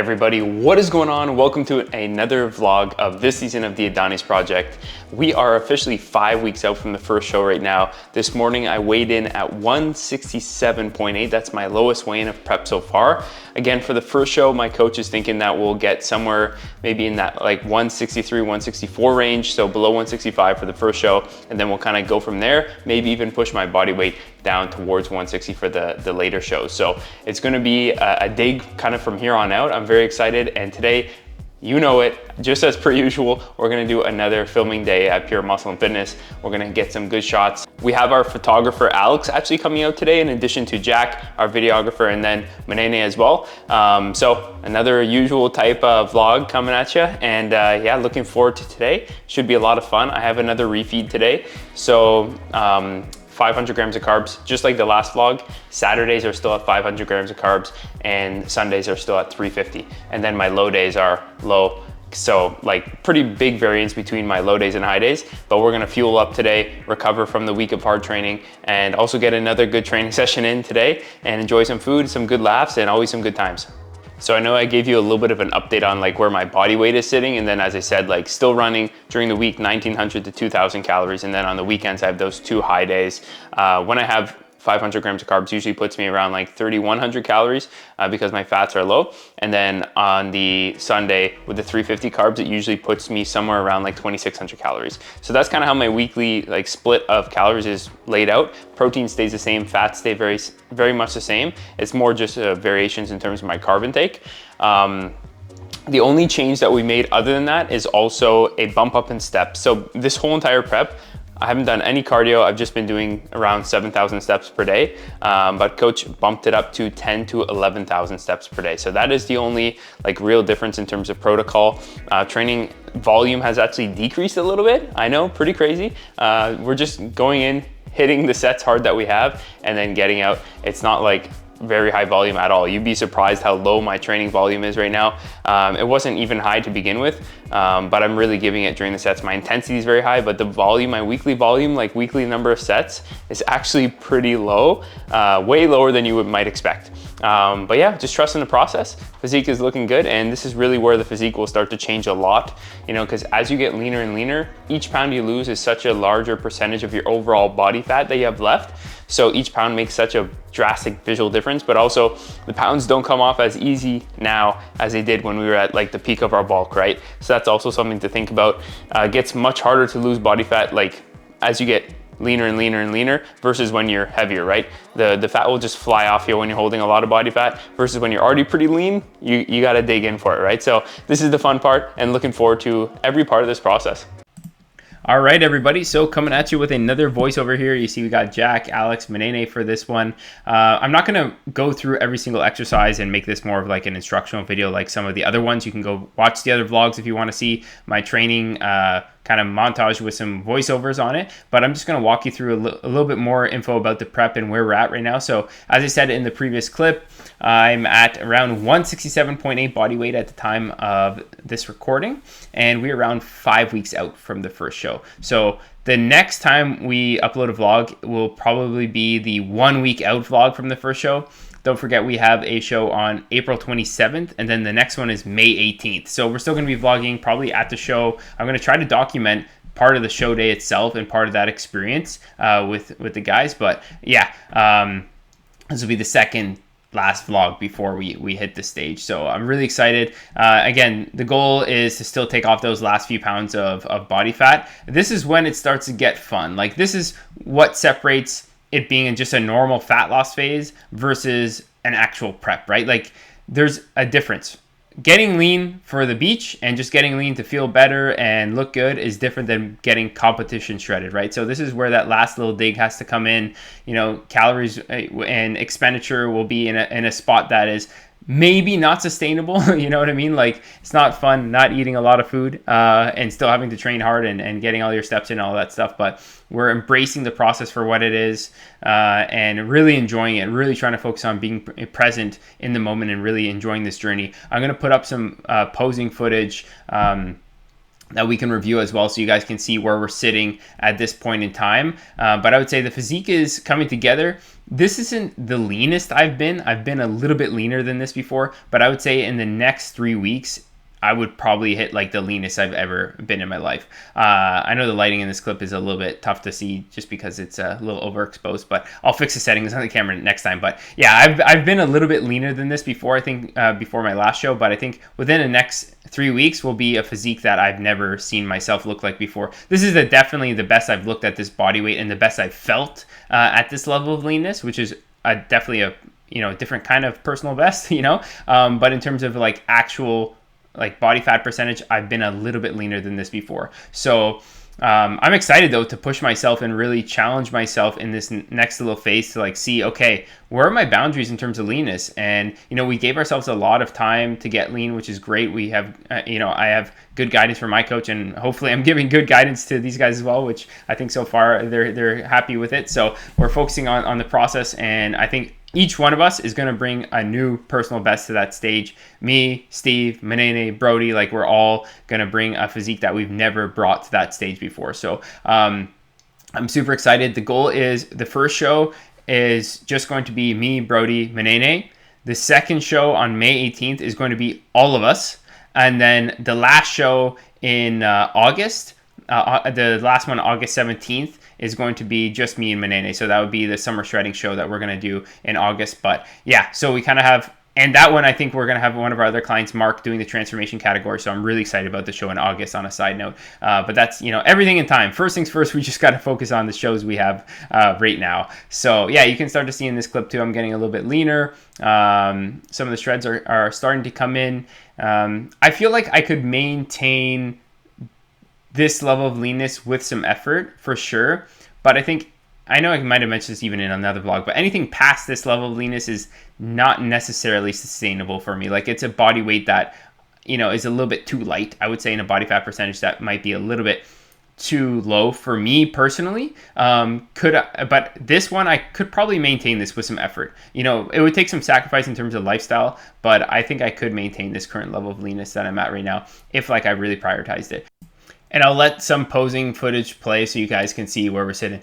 everybody, what is going on? Welcome to another vlog of this season of the Adonis Project. We are officially 5 weeks out from the first show right now. This morning I weighed in at 167.8. That's my lowest weigh-in of prep so far. Again, for the first show, my coach is thinking that we'll get somewhere maybe in that like 163, 164 range, so below 165 for the first show, and then we'll kind of go from there, maybe even push my body weight down towards 160 for the later shows. So it's going to be a dig kind of from here on out. I'm very excited, and today, you know it, just as per usual, we're gonna do another filming day at Pure Muscle and Fitness. We're gonna get some good shots. We have our photographer Alex actually coming out today, in addition to Jack, our videographer, and then Manene as well. So another usual type of vlog coming at you, and yeah, looking forward to today. Should be a lot of fun. I have another refeed today, so 500 grams of carbs, just like the last vlog. Saturdays are still at 500 grams of carbs, and Sundays are still at 350. And then my low days are low. So like pretty big variance between my low days and high days, but we're gonna fuel up today, recover from the week of hard training, and also get another good training session in today and enjoy some food, some good laughs, and always some good times. So I know I gave you a little bit of an update on like where my body weight is sitting, and then as I said, like still running during the week 1900 to 2000 calories, and then on the weekends I have those 2 high days. When I have 500 grams of carbs, usually puts me around like 3100 calories because my fats are low, and then on the Sunday with the 350 carbs, it usually puts me somewhere around like 2600 calories. So that's kind of how my weekly like split of calories is laid out. Protein stays the same, fats stay very much the same. It's more just variations in terms of my carb intake. The only change that we made other than that is also a bump up in steps. So this whole entire prep, I haven't done any cardio. I've just been doing around 7,000 steps per day, but coach bumped it up to 10 to 11,000 steps per day. So that is the only like real difference in terms of protocol. Training volume has actually decreased a little bit. I know, pretty crazy. We're just going in, hitting the sets hard that we have, and then getting out. It's not like very high volume at all. You'd be surprised how low my training volume is right now. It wasn't even high to begin with, but I'm really giving it during the sets. My intensity is very high, but the volume, my weekly volume, like weekly number of sets, is actually pretty low, way lower than you might expect. But yeah, just trust in the process. Physique is looking good, and this is really where the physique will start to change a lot, you know, because as you get leaner and leaner, each pound you lose is such a larger percentage of your overall body fat that you have left. So each pound makes such a drastic visual difference, but also the pounds don't come off as easy now as they did when we were at like the peak of our bulk, right? So that's also something to think about. It gets much harder to lose body fat like as you get leaner and leaner and leaner versus when you're heavier, right? The fat will just fly off you when you're holding a lot of body fat versus when you're already pretty lean, you gotta dig in for it, right? So this is the fun part, and looking forward to every part of this process. All right, everybody, so coming at you with another voiceover here. You see we got Jack, Alex, Manene for this one. I'm not gonna go through every single exercise and make this more of like an instructional video like some of the other ones. You can go watch the other vlogs if you wanna see my training kind of montage with some voiceovers on it, but I'm just going to walk you through a little bit more info about the prep and where we're at right now. So as I said in the previous clip, I'm at around 167.8 body weight at the time of this recording, and we're around 5 weeks out from the first show. So the next time we upload a vlog will probably be the 1 week out vlog from the first show. Don't forget, we have a show on April 27th, and then the next one is May 18th. So we're still going to be vlogging probably at the show. I'm going to try to document part of the show day itself and part of that experience with the guys. But yeah, this will be the second last vlog before we hit the stage. So I'm really excited. Again, the goal is to still take off those last few pounds of body fat. This is when it starts to get fun. Like, this is what separates it being in just a normal fat loss phase versus an actual prep, right? Like, there's a difference. Getting lean for the beach and just getting lean to feel better and look good is different than getting competition shredded, right? So this is where that last little dig has to come in. You know, calories and expenditure will be in a spot that is maybe not sustainable. You know what I mean? Like, it's not fun not eating a lot of food and still having to train hard and getting all your steps in, all that stuff. But we're embracing the process for what it is and really enjoying it, really trying to focus on being present in the moment and really enjoying this journey. I'm going to put up some posing footage that we can review as well, so you guys can see where we're sitting at this point in time. But I would say the physique is coming together. This isn't the leanest I've been. I've been a little bit leaner than this before, but I would say in the next 3 weeks, I would probably hit like the leanest I've ever been in my life. I know the lighting in this clip is a little bit tough to see just because it's a little overexposed, but I'll fix the settings on the camera next time. But yeah, I've been a little bit leaner than this before, I think, before my last show, but I think within the next 3 weeks will be a physique that I've never seen myself look like before. This is definitely the best I've looked at this body weight and the best I've felt at this level of leanness, which is definitely a different kind of personal best, but in terms of like actual like body fat percentage, I've been a little bit leaner than this before. So I'm excited though to push myself and really challenge myself in this next little phase to like see, okay, where are my boundaries in terms of leanness? And we gave ourselves a lot of time to get lean, which is great. We have I have good guidance from my coach, and hopefully I'm giving good guidance to these guys as well, which I think so far they're happy with it. So we're focusing on the process, and I think each one of us is going to bring a new personal best to that stage. Me, Steve, Manene, Brody, like we're all going to bring a physique that we've never brought to that stage before. So I'm super excited. The goal is the first show is just going to be me, Brody, Manene. The second show on May 18th is going to be all of us. And then the last show in August, the last one, August 17th, is going to be just me and Manene. So that would be the summer shredding show that we're going to do in August. But yeah, so we kind of have, and that one, I think we're going to have one of our other clients, Mark, doing the transformation category. So I'm really excited about the show in August on a side note. But that's, everything in time. First things first, we just got to focus on the shows we have right now. So yeah, you can start to see in this clip too, I'm getting a little bit leaner. Some of the shreds are starting to come in. I feel like I could maintain this level of leanness with some effort for sure. But I know I might have mentioned this even in another vlog, but anything past this level of leanness is not necessarily sustainable for me. Like it's a body weight that, is a little bit too light. I would say in a body fat percentage that might be a little bit too low for me personally. But this one, I could probably maintain this with some effort. It would take some sacrifice in terms of lifestyle, but I think I could maintain this current level of leanness that I'm at right now if like I really prioritized it. And I'll let some posing footage play so you guys can see where we're sitting.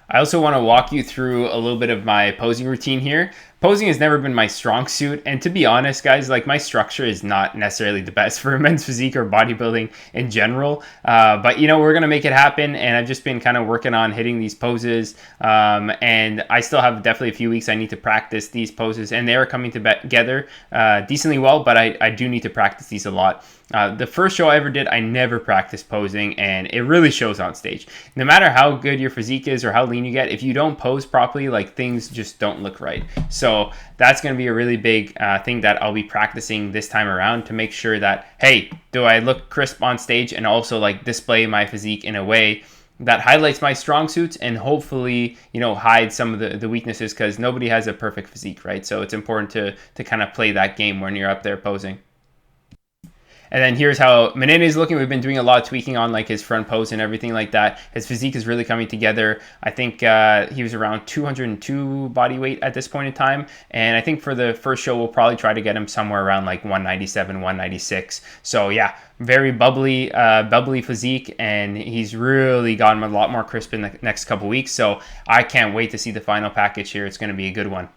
I also want to walk you through a little bit of my posing routine here, posing has never been my strong suit. And to be honest, guys, like my structure is not necessarily the best for men's physique or bodybuilding in general. But you know, we're going to make it happen. And I've just been kind of working on hitting these poses. And I still have definitely a few weeks I need to practice these poses, and they are coming together decently well, but I do need to practice these a lot. The first show I ever did, I never practiced posing, and it really shows on stage. No matter how good your physique is or how lean you get, if you don't pose properly, like things just don't look right. So that's going to be a really big thing that I'll be practicing this time around to make sure that, hey, do I look crisp on stage and also like display my physique in a way that highlights my strong suits and hopefully, you know, hide some of the weaknesses, because nobody has a perfect physique, right? So it's important to kind of play that game when you're up there posing. And then here's how Menene is looking. We've been doing a lot of tweaking on like his front pose and everything like that. His physique is really coming together. I think he was around 202 body weight at this point in time. And I think for the first show, we'll probably try to get him somewhere around like 197, 196. So yeah, very bubbly physique. And he's really gotten a lot more crisp in the next couple weeks. So I can't wait to see the final package here. It's going to be a good one.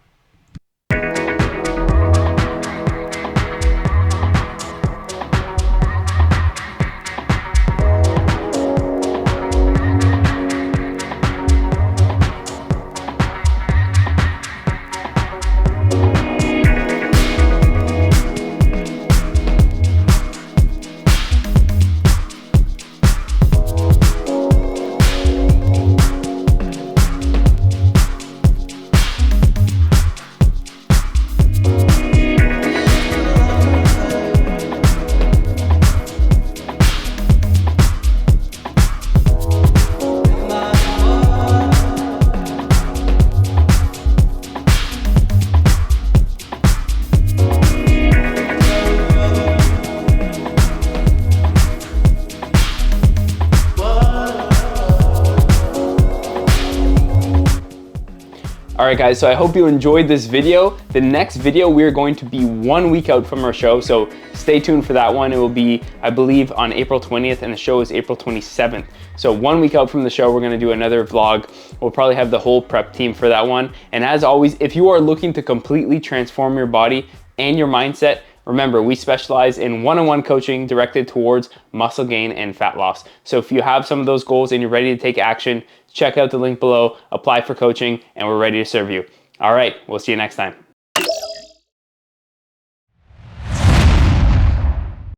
Alright guys, so I hope you enjoyed this video. The next video, we are going to be 1 week out from our show, so stay tuned for that one. It will be, I believe, on April 20th, and the show is April 27th. So 1 week out from the show, we're going to do another vlog. We'll probably have the whole prep team for that one. And as always, if you are looking to completely transform your body and your mindset, remember, we specialize in one-on-one coaching directed towards muscle gain and fat loss. So if you have some of those goals and you're ready to take action, check out the link below, apply for coaching, and we're ready to serve you. All right, we'll see you next time.